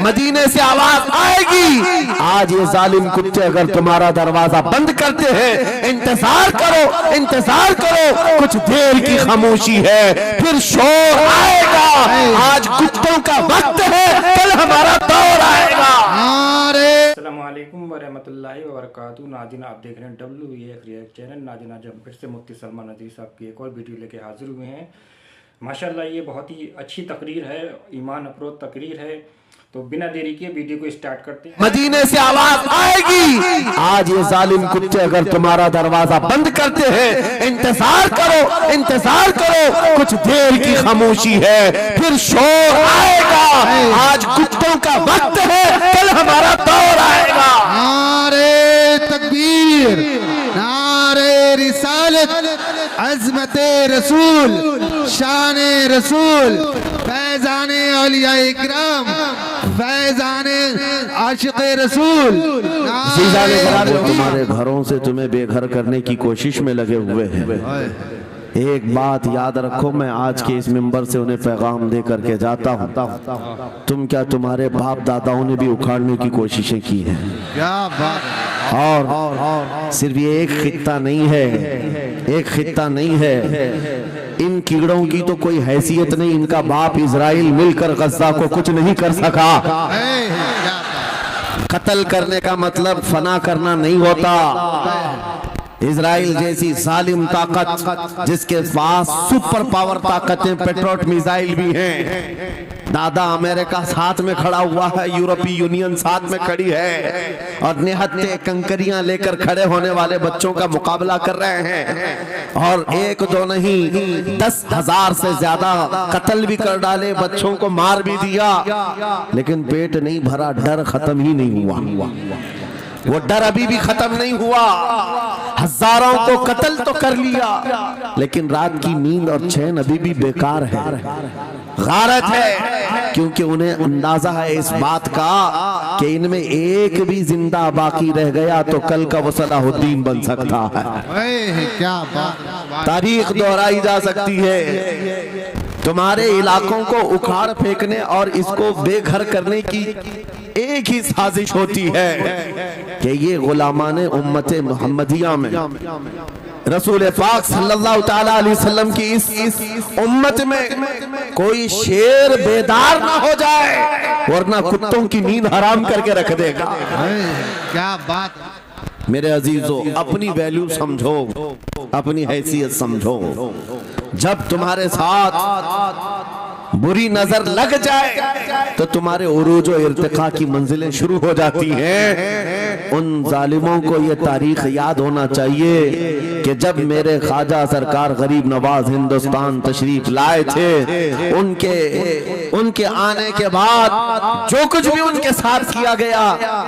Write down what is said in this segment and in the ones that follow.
मदीने से आवाज आएगी। आज ये जालिम कुत्ते अगर तुम्हारा दरवाजा बंद करते हैं, इंतजार करो, इंतजार करो, कुछ देर की खामोशी है, फिर शोर आएगा। आज कुत्तों का वक्त है, कल हमारा दौर आएगा। अस्सलामुअलैकुम वरहमतुल्लाहि वबरकातुहू। नाज़रीन, आप देख रहे हैं WEF रिएक्ट चैनल। नाज़रीन, आज हम फिर से मुफ्ती सलमान नदवी साहब की एक और वीडियो लेके हाजिर हुए हैं। माशाल्लाह, ये बहुत ही अच्छी तकरीर है, ईमान अफरोज़ तकरीर है। तो बिना देरी के वीडियो को स्टार्ट करते हैं। मदीने से आवाज आएगी। आज ये जालिम कुत्ते अगर तुम्हारा दरवाजा बंद करते हैं, इंतजार करो, इंतजार करो, कुछ देर की खामोशी है, फिर शोर आएगा। आज कुत्तों का वक्त है, कल हमारा दौर आएगा। नारे तकबीर, नारे रिसालत, अज़मते रसूल, शाने रसूल, फैज़ाने औलिया इकराम, फैज़ाने आशिक़े रसूल। तुम्हारे घरों से तुम्हें बेघर करने की कोशिश में लगे हुए हैं। एक बात याद रखो, मैं आज के इस मिंबर से उन्हें पैगाम दे करके जाता हूँ, तुम क्या तुम्हारे बाप दादाओं ने भी उखाड़ने की कोशिशें की हैं? क्या बात। और सिर्फ ये एक खित्ता नहीं है, एक खित्ता नहीं है, इन कीड़ों की तो कोई हैसियत नहीं। इनका बाप इजराइल मिलकर गज़ा को कुछ नहीं कर सका। कत्ल करने का मतलब फना करना नहीं होता। इजराइल जैसी जालिम ताकत, जिसके पास सुपर पावर ताकतें, पेट्रोट मिसाइल भी हैं, दादा अमेरिका साथ में खड़ा हुआ है, यूरोपीय यूनियन साथ में खड़ी है, और निहत्ते कंकरियां लेकर खड़े होने वाले बच्चों का मुकाबला कर रहे हैं। और एक दो नहीं, 10,000 से ज्यादा कत्ल भी कर डाले, बच्चों को मार भी दिया, लेकिन पेट नहीं भरा, डर खत्म ही नहीं हुआ। वो डर अभी भी खत्म नहीं हुआ। हजारों को कत्ल तो कर लिया, लेकिन रात की नींद और चैन अभी भी बेकार है, गारत है, क्योंकि उन्हें अंदाजा है इस बात का कि इनमें एक भी जिंदा बाकी रह गया तो कल का वो सलाहुद्दीन बन सकता है। क्या बात। तारीख दोहराई जा सकती है। तुम्हारे इलाकों को उखाड़ फेंकने और इसको बेघर करने की एक ही साजिश होती है कि ये गुलामाने उम्मते मुहम्मदिया में रसूल पाक सल्लल्लाहु ताला अलैहि वसल्लम की इस उम्मत में कोई शेर बेदार ना हो जाए, वरना कुत्तों की नींद हराम करके रख देगा। क्या बात। मेरे अजीजों, अपनी वैल्यू समझो, अपनी हैसियत समझो। जब तुम्हारे साथ बुरी नजर लग जाए तो तुम्हारे उरूज और इर्तिका की मंजिलें शुरू हो जाती हैं। उन जालिमों को ये तारीख याद होना चाहिए कि जब मेरे ख्वाजा सरकार गरीब नवाज हिंदुस्तान तशरीफ लाए थे, उनके आने के बाद जो कुछ भी उनके साथ किया गया,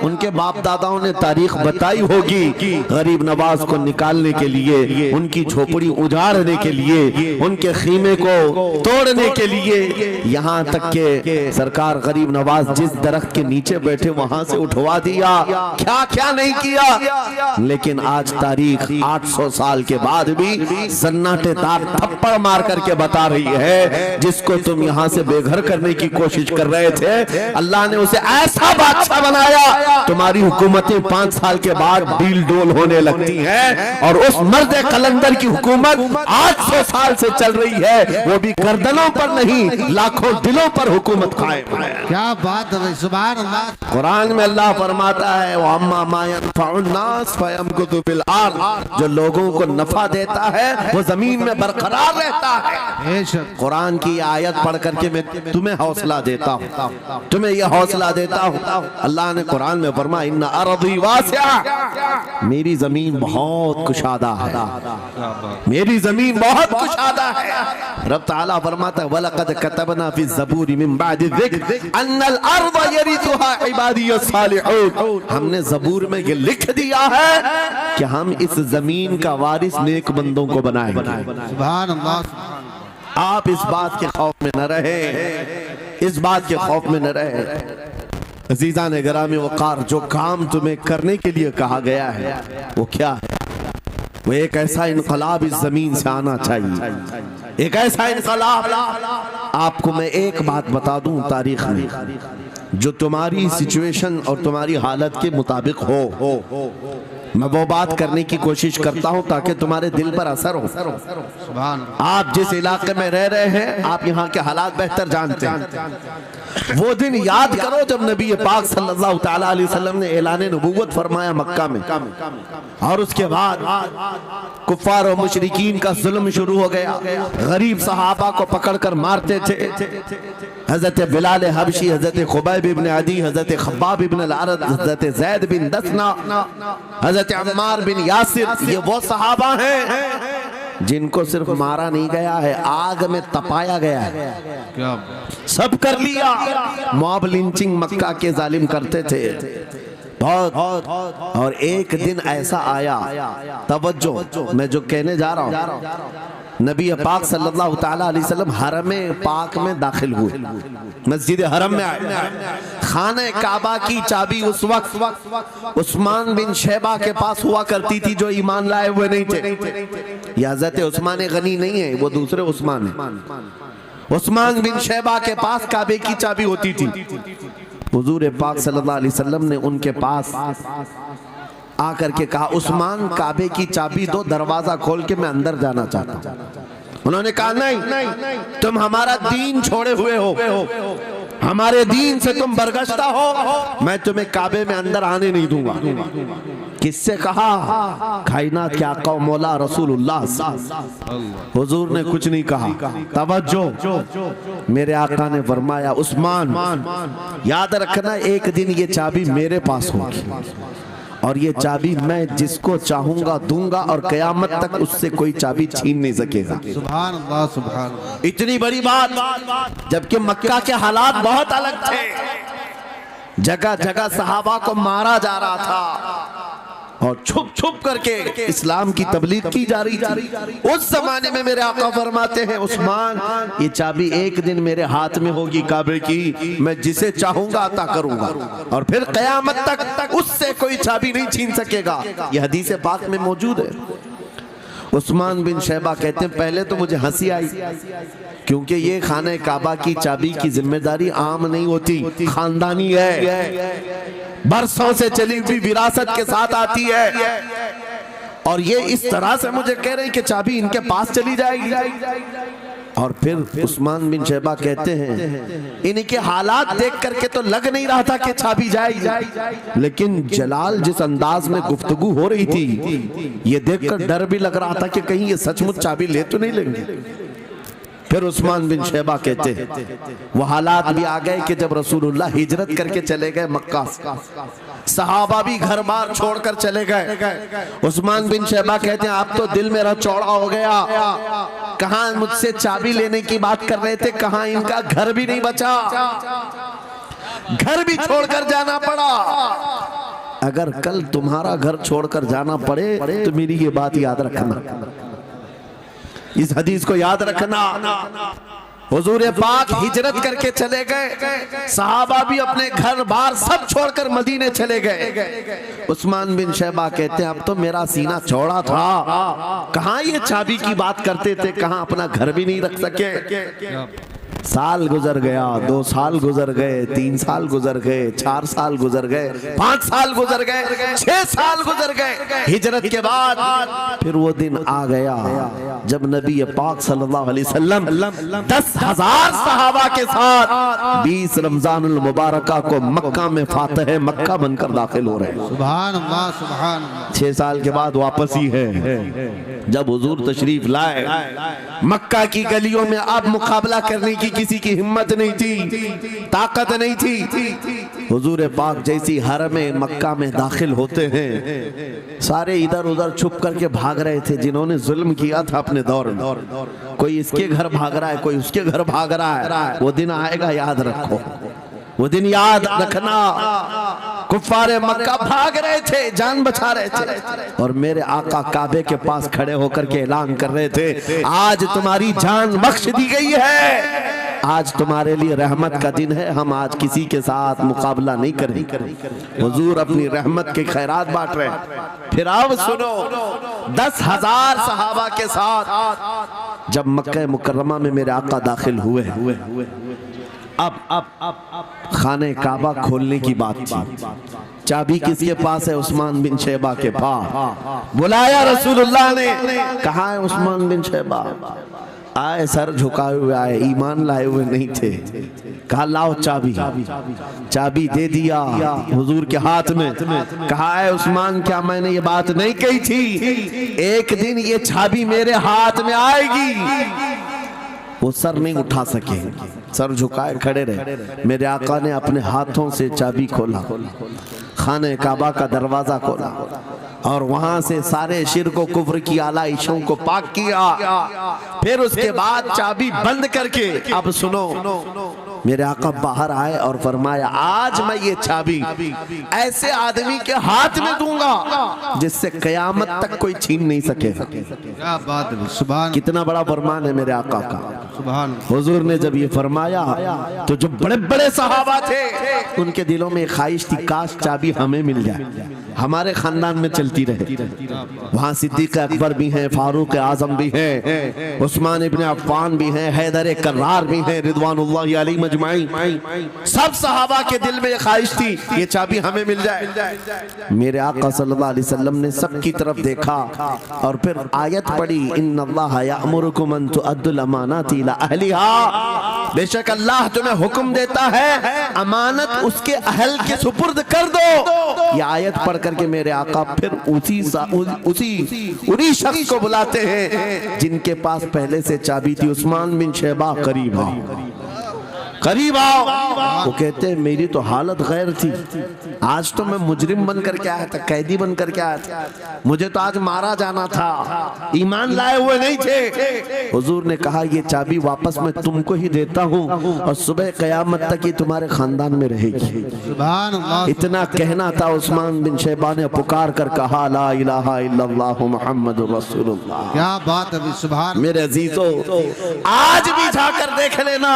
उनके बाप दादाओं ने तारीख बताई होगी। गरीब नवाज को निकालने के लिए, उनकी झोपड़ी उजाड़ने के लिए, उनके खीमे को तोड़ने के लिए, यहाँ तक के सरकार गरीब नवाज जिस दरख्त के नीचे बैठे वहां से उठवा दिया, क्या क्या नहीं किया। लेकिन आज तारीख 800 साल के बाद भी सन्नाटेदार थप्पड़ मार करके बता रही है, जिसको तुम यहाँ से बेघर करने की कोशिश कर रहे थे, अल्लाह ने उसे ऐसा बादशाह बनाया, तुम्हारी हुकूमतें 5 साल के बाद डील डोल होने लगती हैं, और उस मर्द कलंदर की हुकूमत 800 साल से चल रही है, वो भी गर्दनों पर नहीं, लाखों दिलों पर हुकूमत कायम है। क्या बात है, सुभान अल्लाह। कुरान में अल्लाह फरमाता है, वअम्मा मा यनफउन्नास फयमकुतु फिल अर्द, जो लोगों को नफा देता है वो जमीन में बरकरार रहता है। कुरान की आयत पढ़ करके मैं तुम्हें हौसला देता हूँ, तुम्हें यह हौसला देता हूँ। अल्लाह ने कुरान में फरमाया, इन्ना अर्दी वासिआ, मेरी जमीन बहुत कुशादा है, मेरी जमीन बहुत कुशादा है। रब ताला फरमाता है, वलक़द कतबना फी ज़बूर मिन बादि ज़िक्र अन्नल अर्द यरिथुहा इबादियस सालिहून, हमने ज़बूर में ये लिख दिया है कि हम इस जमीन का वारिस नेक बंदों को बनाएंगे। सुभान अल्लाह। आप इस बात के खौफ में न रहे, इस बात के खौफ में न रहे। अजीज़ान गिरामी वक़ार, जो काम तुम्हें करने के लिए कहा गया है वो क्या है? वो एक ऐसा इनकलाब इस जमीन से आना चाहिए, एक ऐसा इनकलाब। आपको मैं एक बात बता दूं, तारीख में जो तुम्हारी सिचुएशन और तुम्हारी हालत के मुताबिक हो। मैं वो बात करने की कोशिश करता हूं ताकि तुम्हारे दिल पर असर हो। सुभान आप जिस इलाके में रह रहे हैं, आप यहाँ के हालात बेहतर जानते हैं। वो दिन याद करो जब नबी पाक सल्लल्लाहु तआला अलैहि वसल्लम ने ऐलान नबूवत फरमाया मक्का में, और उसके बाद कुफ्फार और मुशरिकीन का जुल्म शुरू हो गया। गरीब सहाबा को पकड़कर मारते थे। हजरत बिलाल हबशी, हजरत खुबैब इब्न अदी, हजरत खब्बाब इब्न अल-अरद, हजरत जैद बिन दसना, हजरत अम्मार बिन यासिर, ये वो सहाबा हैं जिनको सिर्फ मारा नहीं गया है, आग में तपाया गया है। क्या सब कर लिया। मॉब लिंचिंग मक्का के जालिम करते थे बहुत। और एक दिन ऐसा आया, तवज्जो, मैं जो कहने जा रहा हूँ, नबी पाक सल्लल्लाहु तआला अलैहि वसल्लम हरम पाक में दाखिल हुए, मस्जिद हरम में आए। खाने काबा की चाबी उस वक्त उस्मान बिन शैबा के पास हुआ करती थी, जो ईमान लाए हुए नहीं थे। या हज़रत उस्मान गनी नहीं है, वो दूसरे उस्मान है। उस्मान बिन शैबा के पास काबे की चाबी होती थी। हुजूर पाक सल्लल्लाहु अलैहि वसल्लम ने उनके पास आकर के कहा, उस्मान काबे की चाबी दो, दरवाजा खोल के मैं अंदर जाना चाहता हूं। उन्होंने कहा नहीं, तुम हमारा दीन छोड़े हुए हो, हमारे दीन से तुम बरगश्ता हो, मैं तुम्हें काबे में अंदर आने नहीं दूंगा। किससे कहा? कायनात के आका मौला रसूलुल्लाह। हुजूर ने कुछ नहीं कहा। तवज्जो, मेरे आका ने फरमाया, उस्मान याद रखना, एक दिन ये चाबी मेरे पास होगी, और ये चाबी मैं जिसको चाहूंगा दूंगा, और कयामत तक उससे कोई चाबी छीन नहीं सकेगा। सुभान अल्लाह, सुभान अल्लाह। इतनी बड़ी बात, जबकि मक्का के हालात बहुत अलग थे। जगह जगह सहाबा को मारा जा रहा था और छुप छुप करके इस्लाम की तबलीग की जा रही थी। उस जमाने में मेरे आका फरमाते हैं, उस्मान ये चाबी एक दिन मेरे हाथ में होगी काबे की, मैं जिसे चाहूंगा अता करूंगा, और फिर कयामत तक उससे कोई चाबी नहीं छीन सकेगा। यह हदीस पाक में मौजूद है। उस्मान बिन शैबा कहते हैं, पहले तो मुझे हंसी आई, क्योंकि ये खाने काबा की चाबी की जिम्मेदारी आम नहीं होती, खानदानी है, बरसों से चली हुई विरासत के साथ आती है। और ये इस तरह से मुझे कह रहे हैं कि चाबी इनके पास चली जाएगी। और फिर उस्मान बिन शैबा कहते हैं, इनके हालात देख करके तो लग नहीं रहा था कि चाबी जाएगी, लेकिन जलाल जिस अंदाज में गुफ्तगू हो रही थी, ये देखकर डर भी लग रहा था कि कहीं ये सचमुच चाबी ले तो नहीं लेंगे। फिर उस्मान बिन शैबा कहते हैं, वो हालात भी आ गए कि जब रसूलुल्लाह हिजरत करके चले गए मक्का, सहाबा भी घर बार छोड़कर चले गए। उस्मान बिन शैबा कहते हैं, अब तो दिल मेरा चौड़ा हो गया, कहां मुझसे चाबी लेने की बात कर रहे थे, कहां इनका घर भी नहीं बचा, घर भी छोड़कर जाना पड़ा। अगर कल तुम्हारा घर छोड़कर जाना पड़े तो मेरी ये बात याद रखना, इस हदीस को याद रखना। हुजूर पाक हिजरत करके चले गए, सहाबा भी अपने घर बार सब छोड़कर मदीने चले गए। उस्मान बिन शैबा कहते हैं, अब तो मेरा सीना चौड़ा था, कहां ये चाबी की बात करते थे, कहां अपना घर भी नहीं रख सके। साल गुजर गया, 2 साल गुजर गए, 3 साल गुजर गए, 4 साल गुजर गए, 5 साल गुजर गए, 6 साल गुजर गए। हिजरत के बाद फिर वो दिन आ गया जब नबी पाक सल्लल्लाहु अलैहि वसल्लम 10,000 सहाबा के साथ 20 रमजानुल मुबारका को मक्का में फातह मक्का बनकर दाखिल हो रहे हैं। सुभान अल्लाह, सुभान अल्लाह। 6 साल के बाद वापस ही है जब हुजूर तशरीफ लाए। मक्का की गलियों में अब मुकाबला करने की किसी की हिम्मत नहीं थी, ताकत नहीं थी। हुजूर पाक जैसी हरम मक्का में दाखिल होते हैं, सारे इधर उधर छुप करके भाग रहे थे जिन्होंने जुल्म किया था अपने दौर में। कोई इसके घर भाग रहा है, कोई उसके घर भाग रहा है। वो दिन आएगा, याद रखो, वो दिन याद रखना। कुफ्फारे मक्का भाग रहे थे, जान बचा रहे थे, और मेरे आका काबे के पास खड़े होकर के ऐलान कर रहे थे, आज तुम्हारी जान बख्श दी गई है, आज तुम्हारे लिए रहमत का दिन है, हम आज किसी के साथ मुकाबला नहीं करेंगे। हुजूर अपनी रहमत के खैरात बांट रहे हैं। फिर अब सुनो, 10,000 सहाबा के साथ जब मक्का मुकर्रमा में मेरे आका दाखिल हुए, अब खाने काबा खोलने की बात थी। चाबी किसके पास है? उस्मान बिन शैबा के पास। बुलाया रसूलुल्लाह ने, कहा है उस्मान बिन शैबा? आए, सर झुकाए हुए आए, ईमान लाए हुए नहीं थे। कहा लाओ चाबी। चाबी दे दिया हुजूर के हाथ में। कहा है उस्मान, क्या मैंने ये बात नहीं कही थी? एक दिन ये चाबी मेरे हाथ में आएगी। वो सर नहीं उठा सके, सर झुकाए खड़े रहे। मेरे आका ने अपने हाथों से चाबी खोला, खाने काबा का दरवाजा खोला और वहां से सारे शिर्क व कुफ्र की आलाइशों को पाक किया। फिर उसके बाद चाबी बंद करके, अब सुनो, मेरे आका बाहर आए और फरमाया, आज मैं ये चाबी ऐसे आदमी के हाथ में दूंगा जिससे कयामत तक कोई छीन नहीं सकेगा। क्या बात है, सुभान। कितना बड़ा फरमान है मेरे आका का। सुभान। हुजूर ने जब ये फरमाया तो जो बड़े बड़े सहाबा थे उनके दिलों में ख्वाहिश थी, काश चाबी हमें मिल जाए, हमारे खानदान में चलती रहे। वहाँ सिद्दीक अकबर भी हैं, फारूक आजम भी हैं, उस्मान इब्ने अफ़्फ़ान भी हैं, हैदर कर्रार भी हैं, रिदवानुल्लाहि अलैहि मजमाइन। सब सहाबा के दिल में ख्वाहिश थी ये चाबी हमें मिल जाए। मेरे आका सल्लल्लाहु अलैहि वसल्लम ने सबकी तरफ देखा और फिर आयत पढ़ी, इन्नल्लाह यअमुरुकुम अन तुअद्दुल अमानाति इला अहलिहा। बेशक अल्लाह तुम्हें हुक्म देता है अमानत उसके अहल के सुपुर्द कर दो। ये आयत पढ़ करके मेरे आका फिर उन्हीं शख्स को बुलाते हैं जिनके पास पहले से चाबी थी। उस्मान बिन शैबा, करीब आओ, करीब आओ। वो कहते हैं मेरी तो हालत गैर थी, आज तो मैं मुजरिम बन करके आया था, कैदी बन करके आया था, मुझे तो आज मारा जाना था, ईमान लाए हुए नहीं थे। हुजूर ने कहा ये चाबी वापस मैं तुमको ही देता हूँ और सुबह कयामत तक ये तुम्हारे खानदान में रहेगी। सुभान अल्लाह। इतना कहना था, उस्मान बिन शैबा ने पुकार कर कहा, ला इलाहा इल्लल्लाहु मुहम्मदुर रसूलुल्लाह। क्या बात है, सुभान। मेरे अजीजों, आज भी जाकर देख लेना,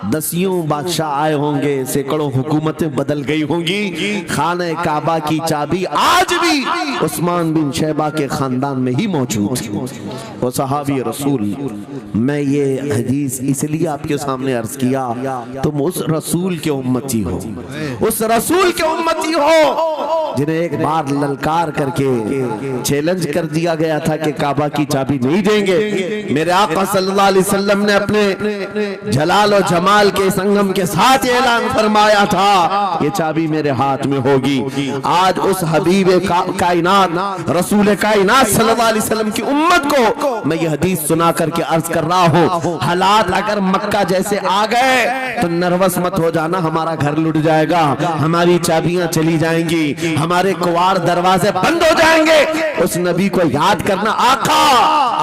दसियों बादशाह आए होंगे, सैकड़ों हुकूमतें बदल गई होंगी, खाने काबा की चाबी आज भी उस्मान बिन शैबा के खानदान में ही मौजूद है। वो सहाबी रसूल। मैं ये हदीस इसलिए आपके सामने अर्ज किया, तुम उस रसूल के उम्मती हो, उस रसूल के उम्मती हो जिन्हें एक बार ललकार करके चैलेंज कर दिया गया था कि काबा की चाबी नहीं देंगे। मेरे आका सल्लल्लाहु अलैहि वसल्लम ने अपने जलाल और जमाल के संगम के साथ ऐलान फरमाया था ये चाबी मेरे हाथ में होगी। आज उस हबीब कायनात रसूल कायनात सल्लल्लाहु अलैहि वसल्लम की उम्मत को मैं ये हदीस सुना करके अर्ज कर रहा हूँ, हालात अगर मक्का जैसे आ गए तो नर्वस मत हो जाना, हमारा घर लुट जाएगा, हमारी चाबियां चली जाएंगी, हमारे कुवाड़ दरवाजे बंद हो जाएंगे। उस नबी को याद करना, आका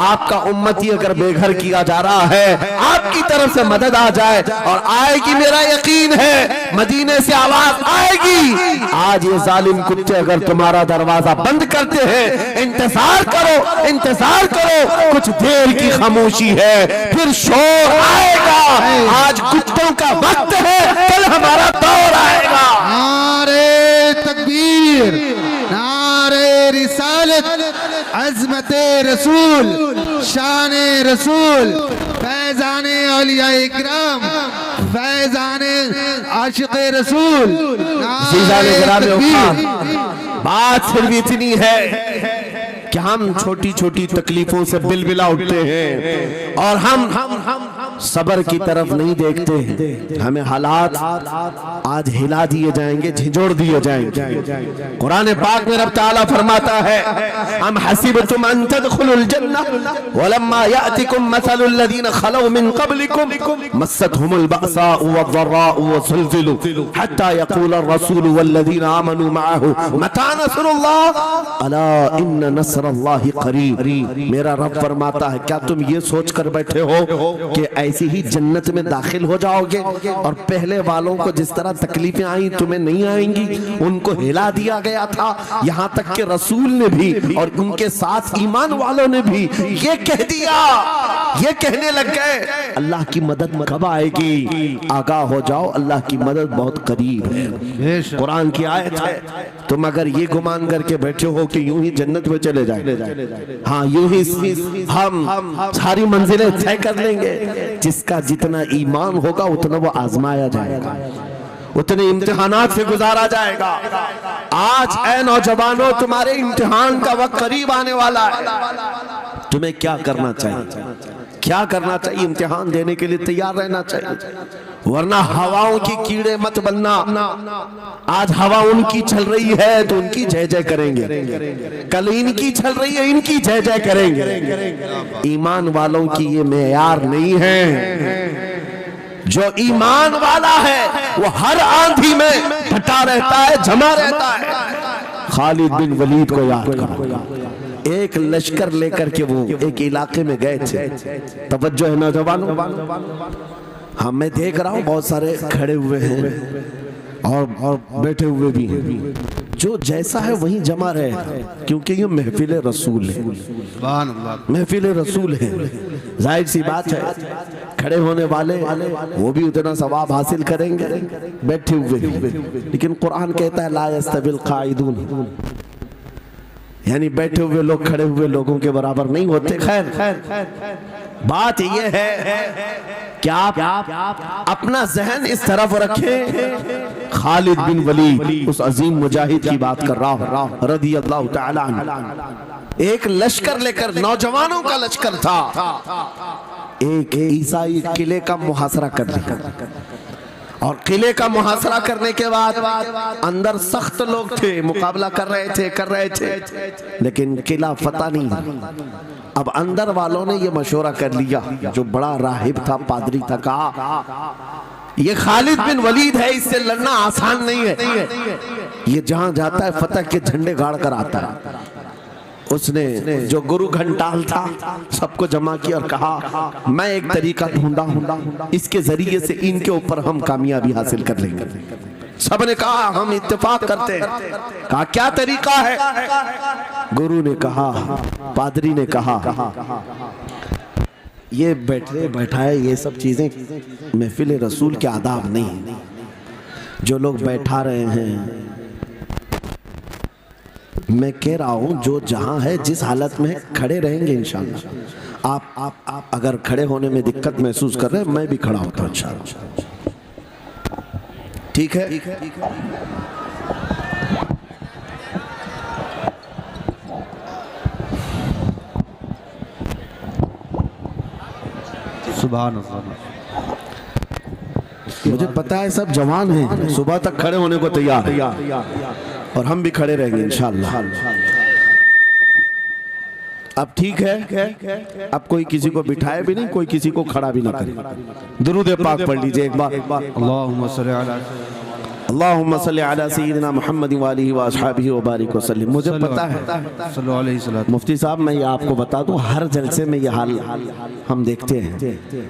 आपका उम्मती अगर बेघर किया जा रहा है, आपकी तरफ से मदद आ जाए और आएगी, मेरा यकीन है मदीने से आवाज आएगी। आज ये जालिम कुत्ते अगर तुम्हारा दरवाजा बंद करते हैं, इंतजार करो, इंतजार करो, कुछ देर की खामोशी है, फिर शोर आएगा। आज कुत्तों का वक्त है, कल हमारा दौर आएगा। नारे तकबीर, नारे रिसालत, अज़मते रसूल, शाने रसूल, फैज़ाने औलिया इकराम, फैज़ाने आशिक़े रसूल। बात सिर्फ इतनी है कि हम छोटी छोटी तकलीफों से बिलबिला उठते हैं और हम सबर की तरफ नहीं देखते हैं। हमें हालात आज हिला दिए जाएंगे, झिझोड़ दिए जाएंगे। कुरान पाक में रब ताला फरमाता है, हम हसीबतुम अन तदखुलुल जन्नह वलम्मा यातिकुम मसलुल लदीन खलौ मिन क़ब्लिकुम मस्सतहुमुल बअसाउ वद्दर्राउ वज़ुलज़िलू हत्ता यक़ूल अर्रसूल वल्लदीन आमनू मअहू मता नस्रुल्लाह अला इन्न नस्रल्लाहि क़रीब। मेरा रब फरमाता है, क्या तुम ये सोच कर बैठे हो कि ऐसी ही जन्नत में दाखिल हो जाओगे और पहले वालों को जिस तरह तकलीफें आई तुम्हें नहीं आएंगी? उनको हिला दिया गया था, यहाँ तक कि रसूल ने भी और उनके साथ ईमान वालों ने भी ये कह दिया ये कहने लग गए अल्लाह की मदद कब आएगी? आगाह हो जाओ, अल्लाह की मदद बहुत करीब है। कुरान की आयत है। तुम अगर ये गुमान करके बैठे हो कि यूं ही जन्नत में चले जाए, हाँ यूं ही हम सारी मंजिलें तय कर लेंगे, जिसका जितना ईमान होगा उतना वो आजमाया जाएगा, उतने इम्तिहानात से गुजारा जाएगा। आज ऐ नौजवानों, तुम्हारे इम्तिहान का वक्त करीब आने वाला है। तुम्हें क्या करना चाहिए? क्या करना चाहिए? इम्तिहान देने के लिए तैयार रहना चाहिए, वरना हवाओं की कीड़े मत बनना। आज हवा उनकी चल रही है तो उनकी जय जय करेंगे, कल इनकी चल रही है इनकी जय जय करेंगे। ईमान वालों की ये मेयार नहीं है। जो ईमान वाला है वो हर आंधी में डटा रहता है, जमा रहता है। खालिद बिन वलीद को याद करो, एक लश्कर लेकर के वो एक इलाके में गए थे। तवज्जो है नौजवानों, हाँ मैं देख रहा हूँ बहुत सारे खड़े हुए हैं और बैठे हुए भी हैं, जो जैसा है वहीं जमा रहे, क्योंकि ये महफिल रसूल है, महफिल रसूल है। जाहिर सी बात है, खड़े होने वाले वो भी उतना सवाब हासिल करेंगे बैठे हुए, लेकिन कुरान कहता है ला यस्तविल काइदून, यानी बैठे हुए लोग खड़े हुए लोगों के बराबर नहीं होते। खैर बात यह है कि आप अपना जहन इस तरफ रखें। खालिद बिन वलीद उस अजीम मुजाहिद की बात कर रहा हूं रज़ी अल्लाह तआला अन्हु। एक लश्कर लेकर, नौजवानों का लश्कर था, एक ईसाई किले का मुहासरा कर लिया, और किले का मुहासरा करने के बाद अंदर सख्त लोग थे, मुकाबला कर रहे थे, लेकिन किला फतह नहीं। अब अंदर वालों ने ये मशवरा कर लिया, जो बड़ा राहिब था, पादरी था, कहा ये खालिद बिन वलीद है, इससे लड़ना आसान नहीं है, ये जहां जाता है फतह के झंडे गाड़ कर आता है। उसने जो गुरु घंटाल था सबको जमा किया और कहा मैं एक तरीका ढूंढा हूं, इसके जरिए से इनके ऊपर हम कामयाबी हासिल कर लेंगे। सबने कहा हम इत्तेफाक करते हैं। कहा क्या तरीका है? गुरु ने कहा, पादरी ने कहा ये बैठाए ये सब चीजें महफिल रसूल के आदाब नहीं। जो लोग बैठा रहे हैं, मैं कह रहा हूं जो जहां है जिस हालत में खड़े रहेंगे इंशाअल्लाह। आप अगर खड़े होने में दिक्कत महसूस कर रहे हैं, मैं भी खड़ा होता हूं इंशाअल्लाह। ठीक है? सुभान अल्लाह। मुझे पता है सब जवान हैं, सुबह तक खड़े होने को तैयार है, और हम भी खड़े रहेंगे इंशाअल्लाह। अब ठीक है, अब कोई किसी को बिठाए भी नहीं, कोई किसी को खड़ा भी ना करे। दुरूद पाक पढ़ लीजिए एक बार। अल्लाहुम्मा सल्ली अला सय्यिदिना मुहम्मद व आलिहि व अस्हाबिहि व बारिक वसल्लम। मुझे पता है मुफ्ती साहब, मैं ये आपको बता दूं, हर जलसे में ये हाल हम देखते हैं।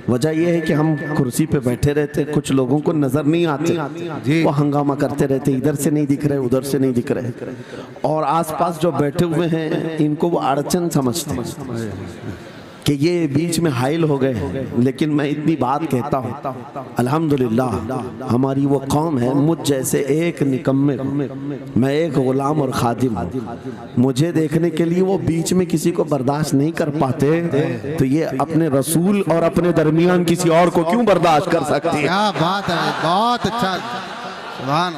वजह यह है कि हम कुर्सी पे बैठे रहते, कुछ लोगों को नजर नहीं आते, वो हंगामा करते रहते, इधर से नहीं दिख रहे, उधर से नहीं दिख रहे, और आसपास जो बैठे हुए हैं इनको वो अड़चन समझते हैं कि ये बीच में हाइल हो गए। लेकिन मैं इतनी बात कहता हूँ, अल्हम्दुलिल्लाह हमारी वो कौम है, मुझ जैसे एक निकम्मे, मैं एक गुलाम और खादिम हूँ, मुझे देखने के लिए वो बीच में किसी को बर्दाश्त नहीं कर पाते, तो ये अपने रसूल और अपने दरमियान किसी और को क्यों बर्दाश्त कर सकती है? क्या बात है, बहुत अच्छा।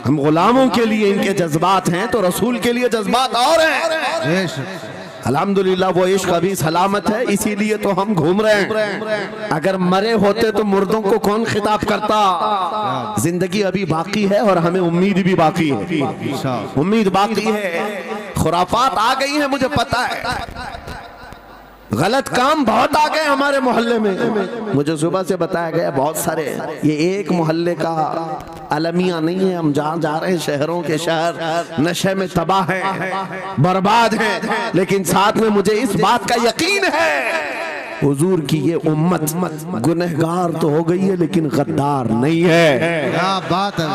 हम गुलामों के लिए इनके जज्बात हैं तो रसूल के लिए जज्बात और हैं। अल्हम्दुलिल्लाह वो इश्क अभी सलामत है, इसीलिए तो हम घूम रहे हैं। अगर मरे होते तो मुर्दों को कौन खिताब करता? जिंदगी अभी बाकी है और हमें उम्मीद भी बाकी है, उम्मीद बाकी है। खुराफात आ गई है, मुझे पता है, गलत काम बहुत आ गए हमारे मोहल्ले में। मुझे सुबह से बताया गया बहुत सारे, ये एक मोहल्ले का अलमिया नहीं है, हम जहाँ जा रहे हैं शहरों के शहर नशे में तबाह हैं, बर्बाद हैं, लेकिन साथ में मुझे इस बात का यकीन है हुजूर की ये उम्मत गुनहगार तो हो गई है लेकिन गद्दार नहीं है। क्या बात है,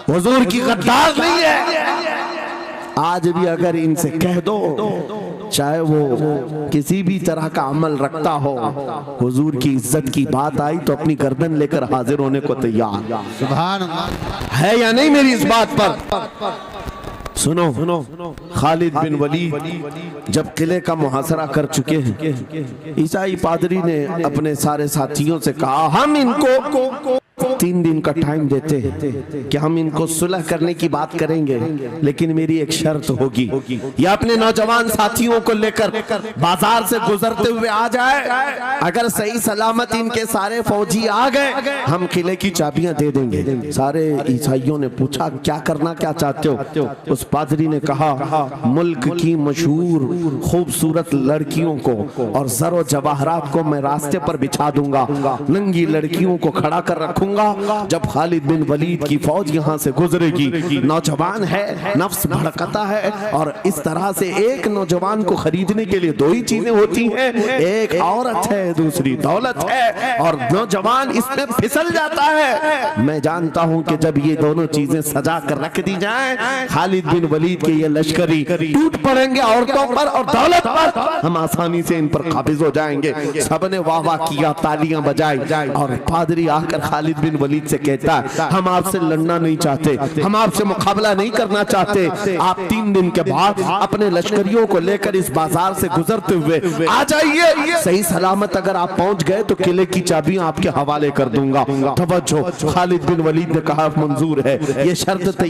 हुजूर की गद्दार नहीं है। आज भी अगर इनसे कह दो चाहे वो किसी भी तरह का अमल रखता हो, हुजूर की इज्जत की बात आई तो अपनी गर्दन लेकर हाजिर होने को तैयार सुभान अल्लाह। है या नहीं मेरी इस बात पर? सुनो, खालिद बिन वलीद जब किले का मुहासरा कर चुके हैं, ईसाई पादरी ने अपने सारे साथियों से कहा हम इनको 3 दिन का टाइम देते हैं कि हम इनको सुलह करने की बात करेंगे, लेकिन मेरी एक शर्त होगी, या अपने नौजवान साथियों को लेकर बाजार से गुजरते हुए आ जाए, अगर सही सलामत इनके सारे फौजी आ गए हम किले की चाबियां दे देंगे। सारे ईसाइयों ने पूछा क्या करना, क्या चाहते हो? उस पादरी ने कहा मुल्क की मशहूर खूबसूरत लड़कियों को और जरो जवाहरात को मैं रास्ते पर बिछा दूंगा, नंगी लड़कियों को खड़ा कर रखूंगा। जब खालिद बिन वलीद की फौज यहाँ से गुजरेगी, नौजवान है, नफ्स भड़कता है, और इस तरह से एक नौजवान को खरीदने के लिए 2 ही चीजें होती हैं, एक औरत है, दूसरी दौलत है, और नौजवान इसमें फिसल जाता है। मैं जानता हूं कि जब ये दोनों चीजें सजा कर रख दी जाएं, खालिद बिन वलीद के ये लश्करी टूट पड़ेंगे औरतों पर और दौलत पर, हम आसानी से इन पर काबिज हो जाएंगे। सबने वाह वाह किया, तालियां बजाई, और पादरी आकर खालिद बिन वलीद से कहता है हम आपसे लड़ना नहीं चाहते, हम आपसे मुकाबला नहीं करना चाहते, आप 3 दिन के बाद अपने लश्करियों को लेकर इस बाजार से गुजरते हुए आ जाइए, सही सलामत अगर आप पहुंच गए तो किले की चाबियां आपके हवाले कर दूंगा। तवज्जो, खालिद बिन वलीद ने कहा मंजूर है, ये शर्त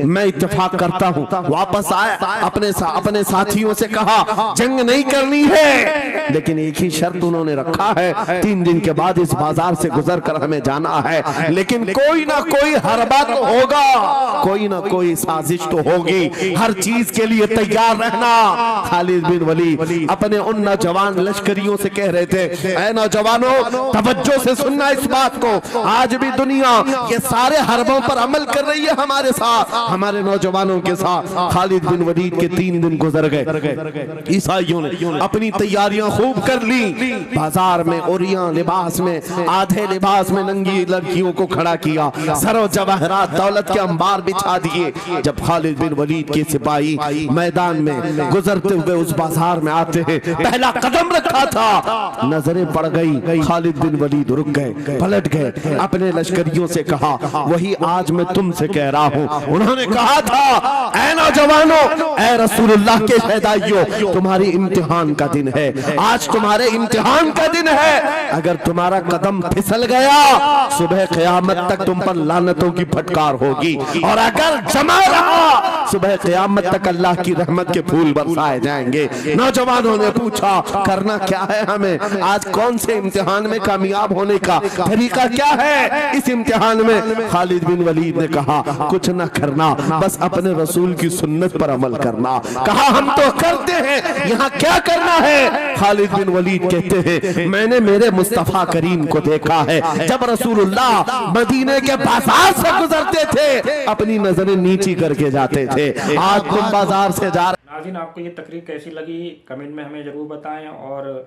मैं इत्तेफाक करता हूं। वापस आए, अपने साथियों से कहा जंग नहीं करनी है, लेकिन एक ही शर्त उन्होंने रखा है, 3 दिन के बाद इस बाजार से गुजर कर हमें जाना है, लेकिन कोई ना कोई हरबा तो होगा, कोई ना कोई साजिश तो होगी, हर चीज के लिए तैयार रहना। खालिद बिन वलीद अपने उन नौजवान लश्करियों से कह रहे थे, ऐ नौजवानों तवज्जो से सुनना इस बात को, आज भी दुनिया ये सारे हरबों पर अमल कर रही है हमारे साथ, हमारे नौजवानों के साथ। खालिद बिन वलीद के 3 दिन गुजर गए, ईसाइयों ने अपनी तैयारियां खूब कर ली, बाजार में ओरियां लिबास में, आधे लिबास में नंगी लड़कियों को खड़ा किया, सरो जवाहरात दौलत के अंबार बिछा दिए। जब खालिद बिन वलीद के सिपाही मैदान में गुजरते हुए उस बाजार में आते हैं, पहला कदम रखा था, नजरें पड़ गई, खालिद बिन वलीद रुक गए, पलट गए, अपने लश्करियों से कहा वही आज मैं तुमसे कह रहा हूं। उन्होंने कहा था ऐ नौजवानों, ऐ रसूलुल्लाह के शहदाइयों, तुम्हारी इम्तिहान का दिन है, आज तुम्हारे इम्तिहान का दिन है, अगर तुम्हारा कदम फिसल गया सुबह क़यामत तक तुम पर लानतों की फटकार होगी, और अगर जमा रहा सुबह क़यामत तक अल्लाह की रहमत के फूल बरसाए जाएंगे। नौजवानों ने पूछा करना क्या है हमें, आज कौन से इम्तिहान में कामयाब होने का तरीका क्या है इस इम्तिहान में? खालिद बिन वलीद ने कहा कुछ न करना, बस अपने रसूल की सुन्नत पर अमल करना। कहा हम तो करते हैं, यहाँ क्या करना है? खालिद बिन वलीद कहते हैं मैंने मेरे मुस्तफा करीम को देखा है, जब रसूलुल्लाह मदीने के बाजार से गुजरते थे अपनी नजरें नीची करके जाते थे, आज तुम बाजार से जा रहे। नाज़रीन, आपको ये तकरीर कैसी लगी कमेंट में हमें ज़रूर बताएं, और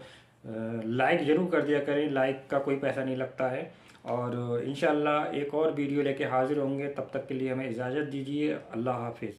लाइक ज़रूर कर दिया करें, लाइक का कोई पैसा नहीं लगता है। और इंशाअल्लाह एक और वीडियो लेके हाजिर होंगे, तब तक के लिए हमें इजाज़त दीजिए। अल्लाह हाफिज़।